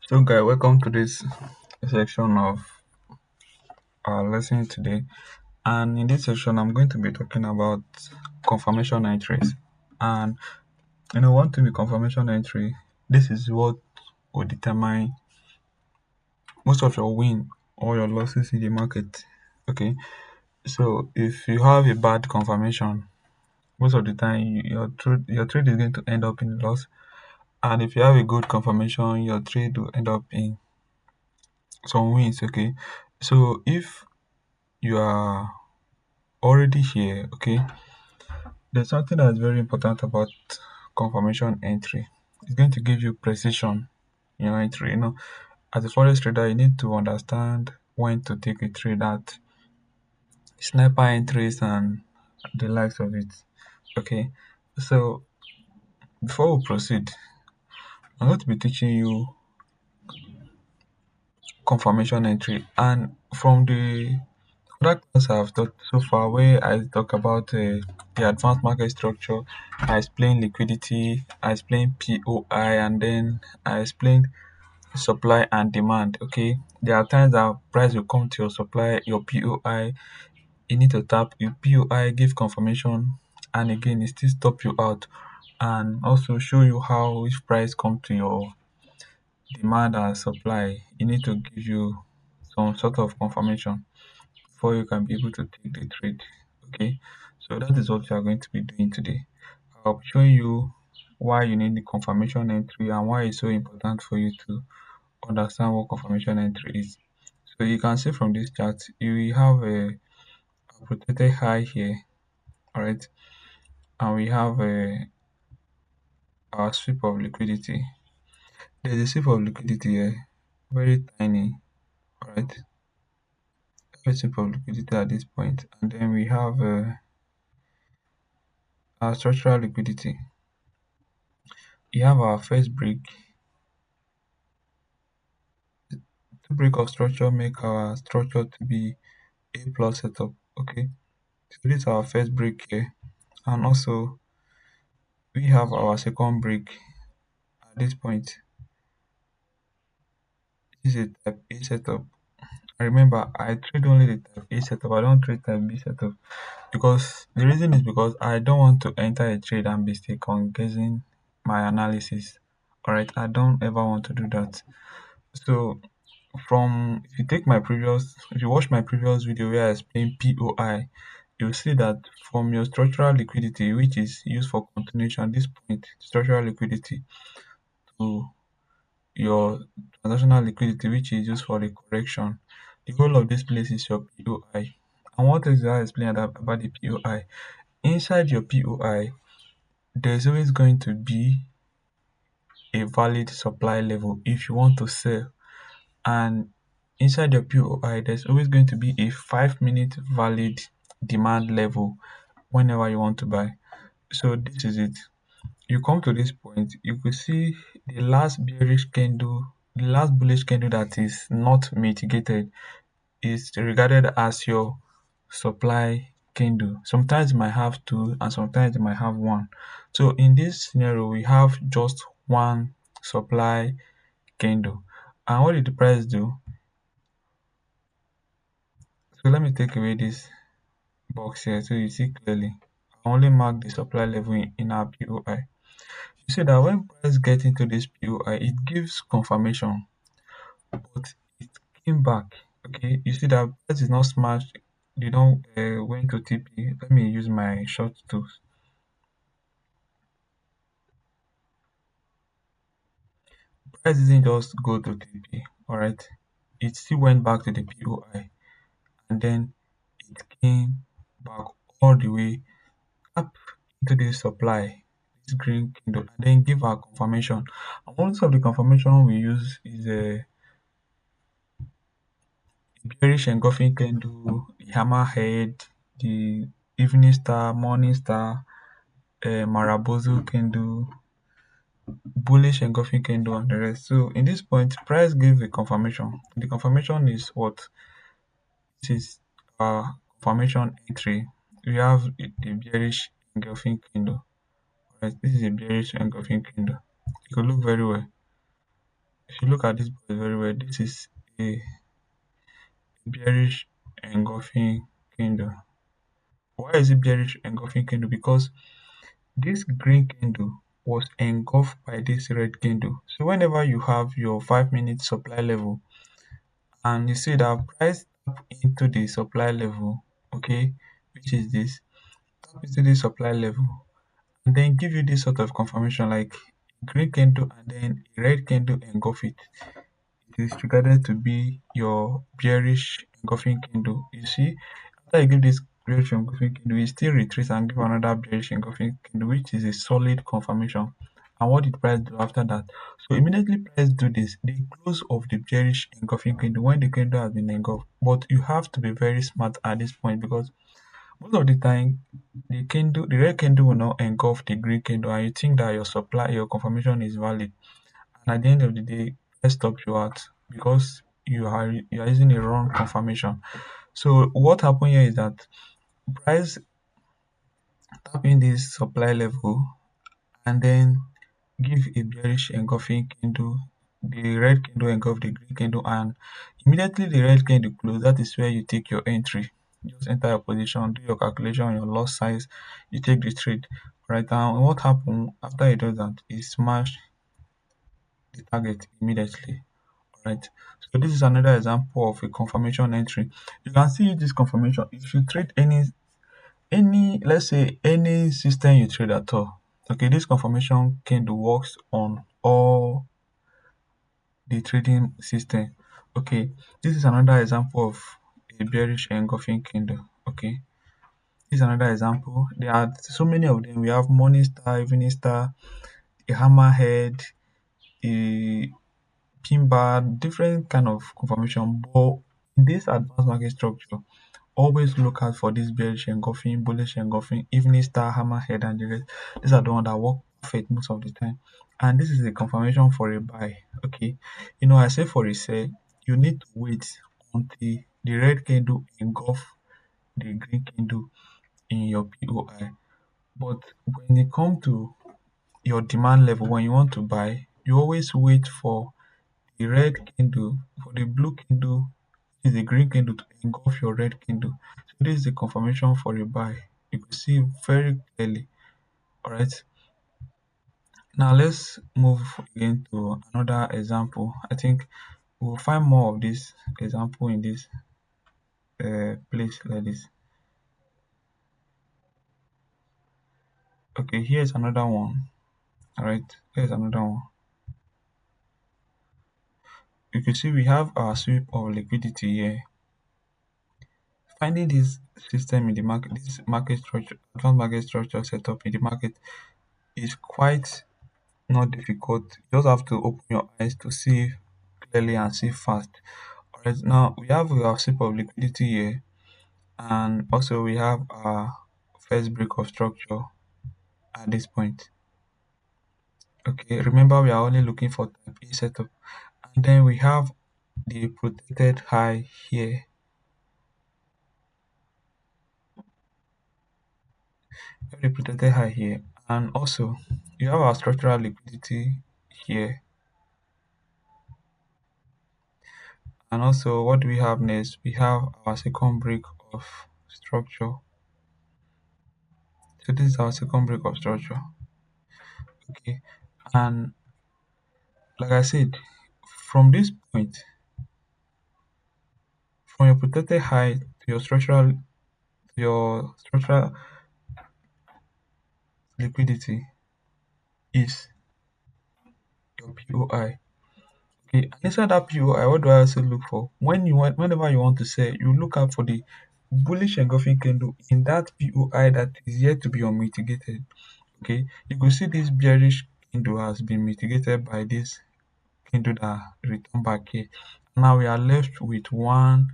So, guy, welcome to this section of our lesson today. And in this section, I'm going to be talking about confirmation entries. And one thing with confirmation entry, this is what will determine most of your win or your losses in the market. Okay, so if you have a bad confirmation, most of the time your trade is going to end up in loss. And if you have a good confirmation, your trade will end up in some wins. Okay, so if you are already here, okay, there's something that's very important about confirmation entry. It's going to give you precision in your entry. As a forex trader, you need to understand when to take a trade at sniper entries and the likes of it. Okay, so before we proceed, I'm going to be teaching you confirmation entry, and from the other class I've taught so far, where I talk about the advanced market structure, I explain liquidity, I explain POI, and then I explain supply and demand. Okay, there are times that price will come to your supply, your POI, you need to tap your POI, give confirmation, and again, it still stop you out, and also show you how if price come to your demand and supply, you need to give you some sort of confirmation before you can be able to take the trade. Okay, so that is what we are going to be doing today. I'll be showing you why you need the confirmation entry and why it's so important for you to understand what confirmation entry is. So you can see from this chart, you will have a protected high here, all right, and we have our sweep of liquidity. There's a sweep of liquidity here, very tiny, all right, very sweep of liquidity at this point, and then we have our structural liquidity. We have our first break. Two break of structure make our structure to be A plus setup. Okay, so this is our first break here, and also we have our second break at this point. This is a type A setup. And remember, I trade only the type A setup. I don't trade type B setup because the reason is because I don't want to enter a trade and be second guessing my analysis. All right, I don't ever want to do that. So from if you watch my previous video where I explained POI, you'll see that from your structural liquidity, which is used for continuation, this point, structural liquidity, to your transactional liquidity, which is used for the correction, the whole of this place is your POI. And what is I explain about the POI? Inside your POI, there's always going to be a valid supply level if you want to sell, and inside your POI there's always going to be a 5 minute valid demand level whenever you want to buy. So this is it. You come to this point, you could see the last bearish candle, the last bullish candle that is not mitigated is regarded as your supply candle. Sometimes it might have two and sometimes it might have one. So in this scenario we have just one supply candle. And what did the price do? So let me take away this box here so you see clearly. I only mark the supply level in our POI. You see that when price get into this POI, it gives confirmation, but it came back. Okay, you see that price is not smashed. They don't went to TP. Let me use my short tools. Price didn't just go to TP. All right, it still went back to the POI, and then it came back all the way up into the supply, this green candle, and then give our confirmation. And most of the confirmation we use is a bearish engulfing candle, the hammerhead, the evening star, morning star, Marabozo candle, bullish engulfing candle, and the rest. So in this point, price gave a confirmation. The confirmation is what? This is our confirmation entry. We have the bearish engulfing candle. Right, this is a bearish engulfing candle. It could look very well. If you look at this board very well, this is a bearish engulfing candle. Why is it bearish engulfing candle? Because this green candle was engulfed by this red candle. So whenever you have your 5 minute supply level and you see that price tap into the supply level, okay, which is this, tap into the supply level and then give you this sort of confirmation like green candle and then a red candle engulf it. It is regarded to be your bearish engulfing candle. You see, after you give this bearish engulfing candle, you still retrace and give another bearish engulfing candle, which is a solid confirmation. And what did price do after that? So immediately price do this, the close of the bearish engulfing candle when the candle has been engulfed. But you have to be very smart at this point because most of the time the red candle will not engulf the green candle and you think that your confirmation is valid. And at the end of the day, let's stop you out because you are using a wrong confirmation. So what happened here is that price tapping this supply level and then give a bearish engulfing candle. The red candle engulf the green candle and immediately the red candle close. That is where you take your entry. Just enter your position, do your calculation on your loss size, you take the trade. Right now, what happened after you do that is smash the target immediately. Right. So this is another example of a confirmation entry. You can see this confirmation if you trade any let's say any system you trade at all. Okay, this confirmation candle works on all the trading system. Okay, this is another example of a bearish engulfing candle. Okay, this is another example. There are so many of them. We have morning star, evening star, a hammerhead, a pin bar, different kind of confirmation. But in this advanced market structure, always look out for this bearish engulfing, bullish engulfing, evening star, hammerhead, and the rest. These are the ones that work perfect most of the time. And this is a confirmation for a buy. Okay. I say for a sell, you need to wait until the red candle engulf the green candle in your POI. But when it comes to your demand level, when you want to buy, you always wait for the red candle, for the blue candle is a green candle to engulf your red candle. So this is the confirmation for a buy. You can see very clearly. Alright. Now let's move again to another example. I think we'll find more of this example in this place like this. Okay, here's another one. Alright, here's another one. You can see we have our sweep of liquidity here. Finding this system in the market, this market structure, advanced market structure setup in the market is quite not difficult. You just have to open your eyes to see clearly and see fast. Alright, now we have our sweep of liquidity here, and also we have our first break of structure at this point. Okay, remember we are only looking for type A setup, and then we have the protected high here. We have the protected high here, and also you have our structural liquidity here. And also, what do we have next? We have our second break of structure. So this is our second break of structure. Okay. And like I said, from this point, from your protected high to your structural liquidity is your POI. Okay. And inside that POI, what do I also look for? Whenever you want to sell, you look out for the bullish engulfing candle in that POI that is yet to be unmitigated. Okay, you could see this bearish candle has been mitigated by this candle that return back here. Now we are left with one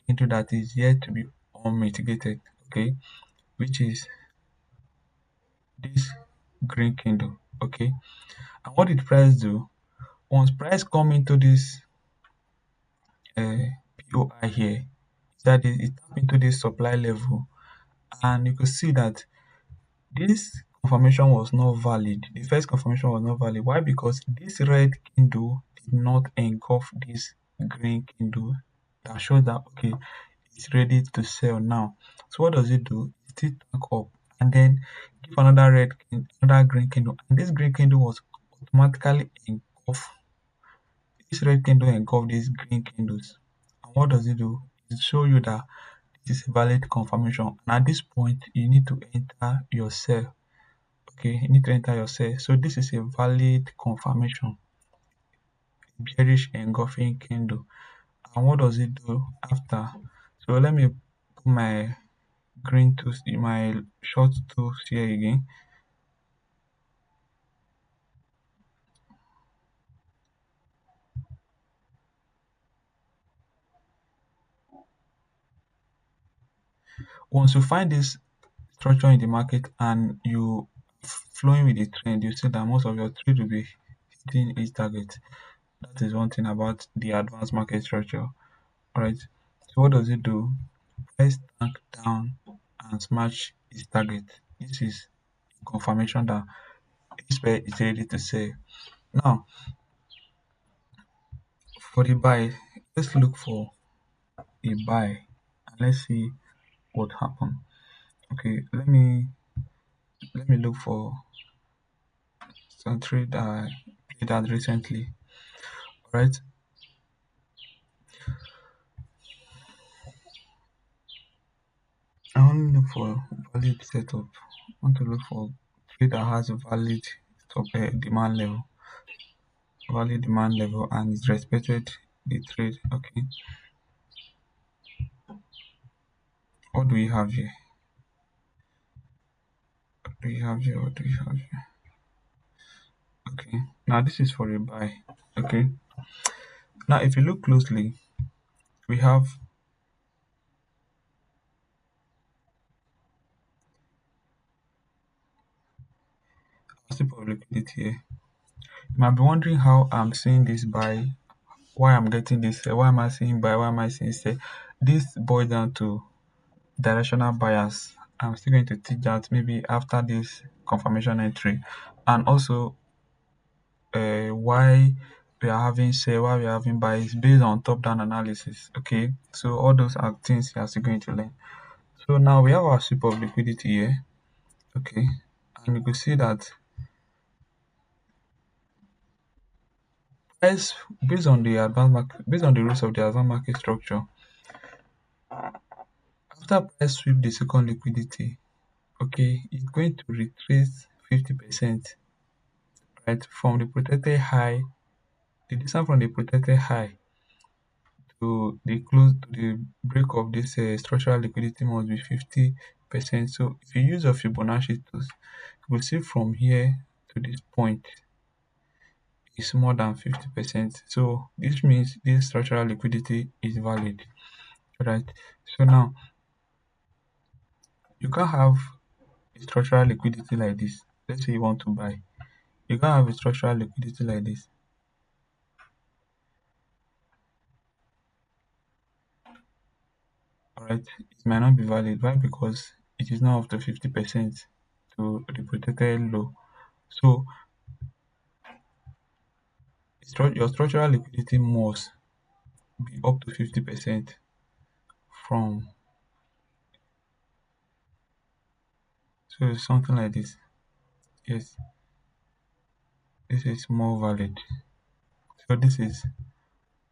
candle that is yet to be unmitigated, okay, which is this green candle. Okay, and what did price do? Once price come into this uh, POI here, that is it tap into this supply level, and you could see that this confirmation was not valid. The first confirmation was not valid. Why? Because this red candle did not engulf this green candle that shows that okay, it's ready to sell now. So what does it do? It still tank up and then give another another green candle, and this green candle was automatically engulf. This red candle engulf these green candles. And what does it do? It show you that it is a valid confirmation. And at this point, you need to enter your sell. Okay, you need to enter your sell. So this is a valid confirmation, bearish engulfing candle. And what does it do after? So let me put my green tools in my short tools here again. Once you find this structure in the market and you flowing with the trend, you see that most of your trade will be hitting its target. That is one thing about the advanced market structure. Alright. So what does it do? Price tank down and smash its target. This is confirmation that this pair is ready to sell. Now, for the buy, let's look for a buy and let's see what happened. Okay, let me look for some trade that I played out recently. Alright. I only look for valid setup. I want to look for trade that has a valid top demand level, valid demand level, and is respected the trade. Okay, what do we have here? What do we have here? What do we have here? Okay, now this is for a buy. Okay, now if you look closely, we have a sip of liquidity here. You might be wondering how I'm seeing this buy, why I'm getting this, why am I seeing buy, why am I seeing sell? This boils down to directional bias. I'm still going to teach that maybe after this confirmation entry, and also why we are having sell, why we are having buy is based on top-down analysis. Okay, so all those are things you are still going to learn. So now we have our sweep of liquidity here. Okay, and you can see that price based on the advanced market, based on the rules of the advanced market structure, after price sweep the second liquidity, okay, it's going to retrace 50%, right, from the protected high. The distance from the protected high to the close to the break of this structural liquidity must be 50%. So if you use your Fibonacci tools, you will see from here to this point is more than 50%. So this means this structural liquidity is valid, right? So now you can't have a structural liquidity like this. Let's say you want to buy. You can't have a structural liquidity like this. Alright, it might not be valid. Why? Because it is not up to 50% to the protected low. So your structural liquidity must be up to 50% from, so it's something like this. Yes, this is more valid. So this is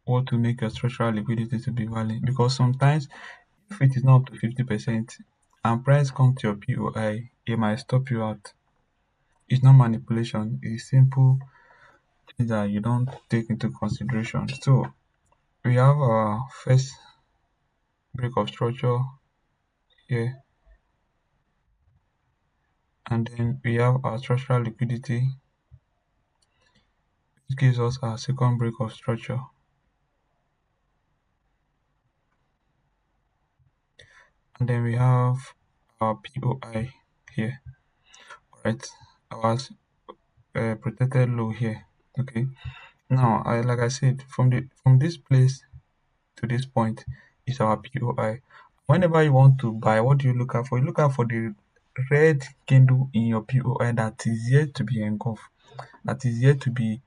what to make your structural liquidity to be valid, because sometimes if it is not up to 50% and price come to your POI, it might stop you out. It's not manipulation, it's simple things that you don't take into consideration. So we have our first break of structure here, and then we have our structural liquidity, which gives us our second break of structure, and then we have our POI here, right? Our protected low here. Okay, now like I said, from this place to this point is our POI. Whenever you want to buy, what do you look out for? You look out for the red candle in your POI that is yet to be engulfed, that is yet to be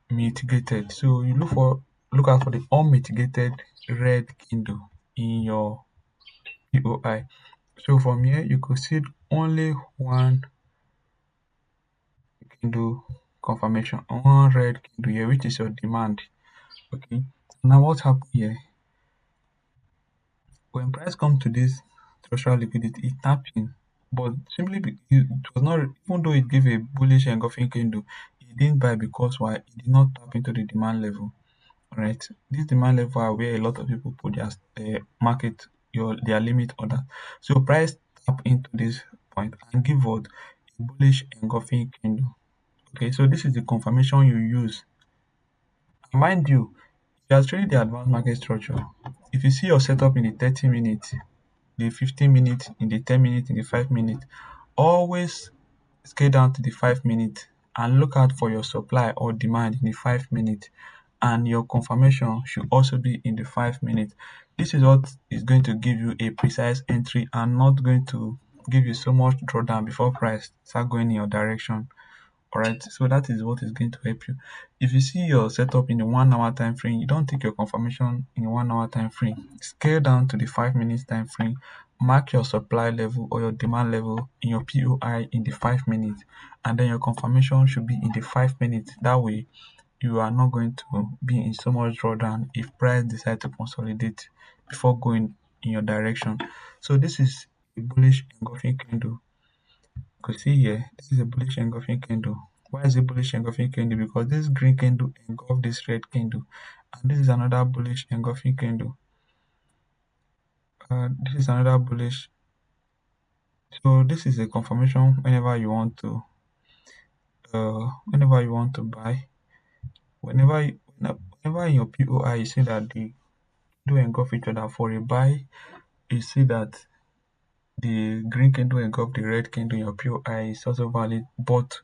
mitigated. So you look out for the unmitigated red candle in your POI. So from here you could see only one candle confirmation, one red candle here, which is your demand. Okay. Now what happened here? When price come to this threshold liquidity, it tapped in, but it was not, even though it gave a bullish engulfing candle, it didn't buy because why? It did not tap into the demand level. Right? This demand level are where a lot of people put their market their limit order. So price tap into this point and give what a bullish engulfing candle. Okay, so this is the confirmation you use. Mind you, if you are trading the advanced market structure, if you see your setup in the 30 minutes, the 15 minutes, in the 10 minutes, in the 5 minutes, always scale down to the 5 minutes and look out for your supply or demand in the 5 minutes, and your confirmation should also be in the 5 minutes. This is what is going to give you a precise entry and not going to give you so much drawdown before price start going in your direction. Alright, so that is what is going to help you. If you see your setup in the 1 hour time frame, you don't take your confirmation in the 1 hour time frame. Scale down to the 5 minutes time frame. Mark your supply level or your demand level in your POI in the 5 minutes, and then your confirmation should be in the 5 minutes. That way, you are not going to be in so much drawdown if price decide to consolidate before going in your direction. So this is a bullish engulfing candle. You could see here, this is a bullish engulfing candle. Why is it bullish engulfing candle? Because this green candle engulfed this red candle, and this is another bullish engulfing candle. This is another bullish. So this is a confirmation whenever you want to buy. Whenever in your POI you see that the do engulf each other for a buy, you see that the green candle engulf the red candle in your POI is also valid. But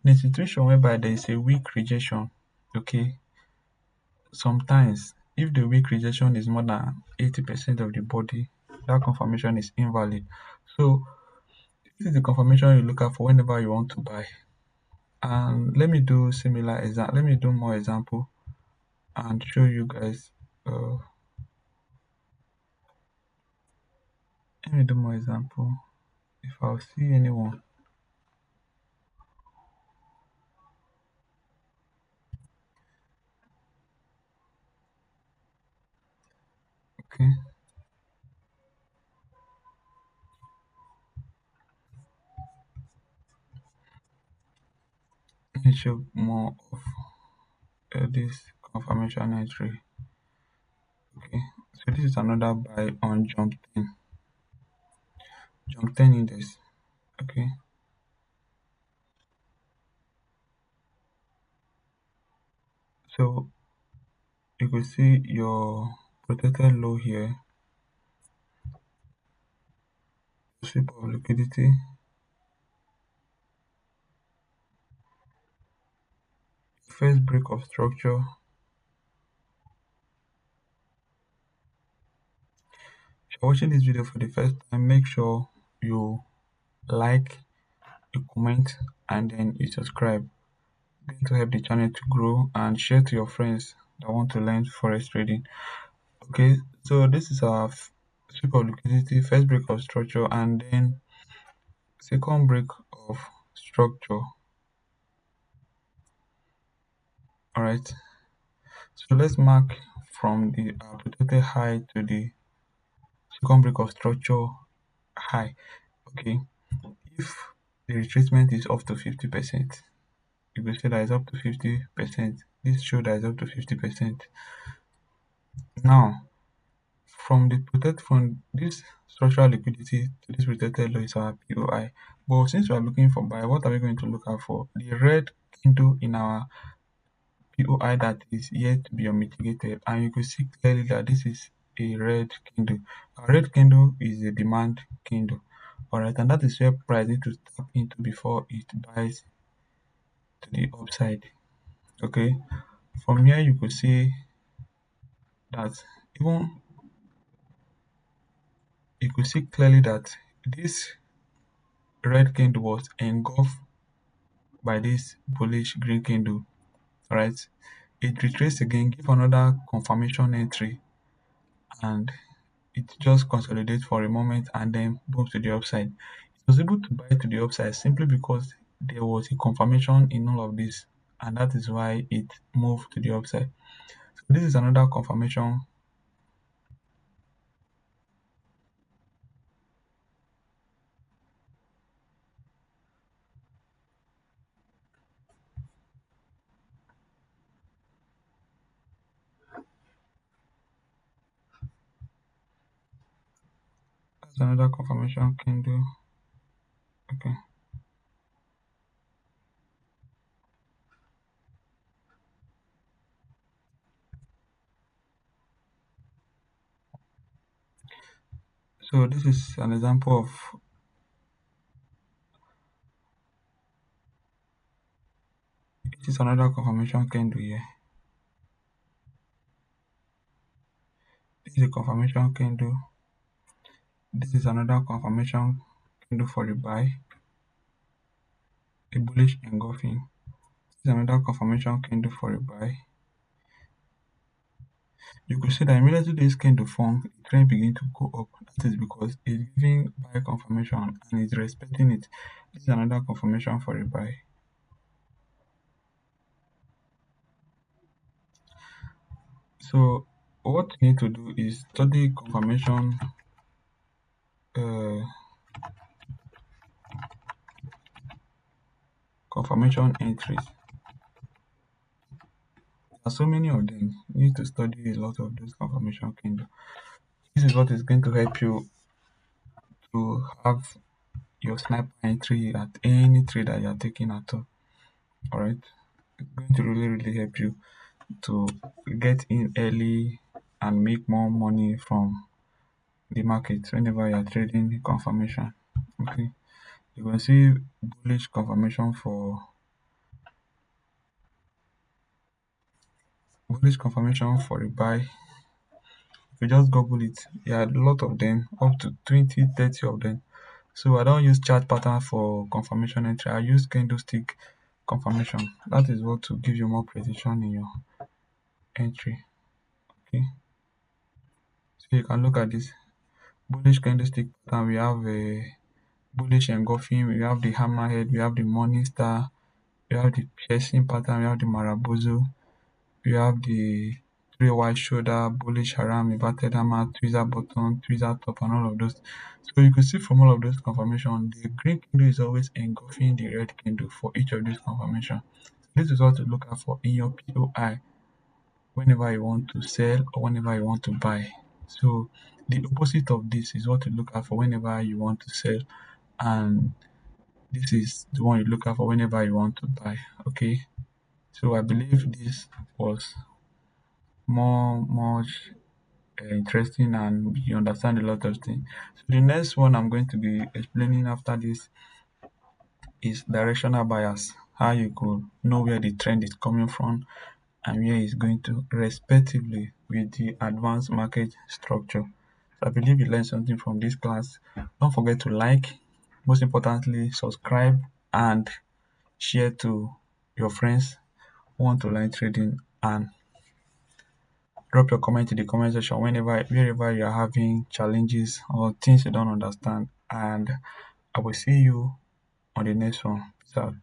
in a situation whereby there is a weak rejection, okay, sometimes if the weak rejection is more than 80% of the body, that confirmation is invalid. So this is the confirmation you look out for whenever you want to buy. And let me do more example and show you guys. Let me do more example. If I'll see anyone, okay, let me show more of this confirmation entry. Okay, so this is another buy on jump 10 index. Okay, so you could see your protected low here, sweep of liquidity, first break of structure. If you're watching this video for the first time, make sure you like, you comment, and then you subscribe. Going to help the channel to grow, and share to your friends that want to learn forex trading. Okay, so this is our sweep of liquidity, first break of structure, and then second break of structure. All right, so let's mark from the protected high to the second break of structure high. Okay, if the retracement is up to 50%, you will say that it's up to 50%. This show that is up to 50%. Now, from this structural liquidity to this protected low is our POI. But since we are looking for buy, what are we going to look out for? The red candle in our POI that is yet to be unmitigated, and you can see clearly that this is a red candle. A red candle is a demand candle. Alright, and that is where price need to tap into before it buys to the upside. Okay, from here you could see that even you could see clearly that this red candle was engulfed by this bullish green candle, right? It retraced again, give another confirmation entry, and it just consolidates for a moment and then boom to the upside. It was able to buy to the upside simply because there was a confirmation in all of this, and that is why it moved to the upside. So this is another confirmation. That's another confirmation candle. Okay. So this is an example of it is another confirmation candle here. This is a confirmation candle. This is another confirmation candle for the buy, a bullish engulfing. This is another confirmation candle for a buy. You could see that immediately this candle form, the trend begin to go up. That is because it's giving buy confirmation and it's respecting it. This is another confirmation for a buy. So what you need to do is study uh, confirmation entries. There are so many of them. You need to study a lot of those confirmation candles. This is what is going to help you to have your sniper entry at any trade that you are taking at all. Alright. It's going to really help you to get in early and make more money from the market whenever you are trading confirmation. Okay. You can see bullish confirmation for a buy. You just google it. There are a lot of them, up to 20, 30 of them. So I don't use chart pattern for confirmation entry. I use candlestick confirmation. That is what to give you more precision in your entry. Okay. So you can look at this bullish candlestick pattern. We have a bullish engulfing, we have the hammerhead, we have the morning star, we have the piercing pattern, we have the marabozo, we have the three white shoulder, bullish haram, inverted hammer, tweezer bottom, tweezer top, and all of those. So you can see from all of those confirmation, the green candle is always engulfing the red candle for each of these confirmation. This is what to look out for in your POI whenever you want to sell or whenever you want to buy. So the opposite of this is what to look out for whenever you want to sell, and this is the one you look out for whenever you want to buy. Okay. So I believe this was more much interesting and you understand a lot of things. So the next one I'm going to be explaining after this is directional bias. How you could know where the trend is coming from and where it's going to, respectively, with the advanced market structure. So I believe you learned something from this class. Don't forget to like, most importantly, subscribe and share to your friends who want to learn trading, and drop your comment in the comment section wherever you are having challenges or things you don't understand. And I will see you on the next one. Peace out.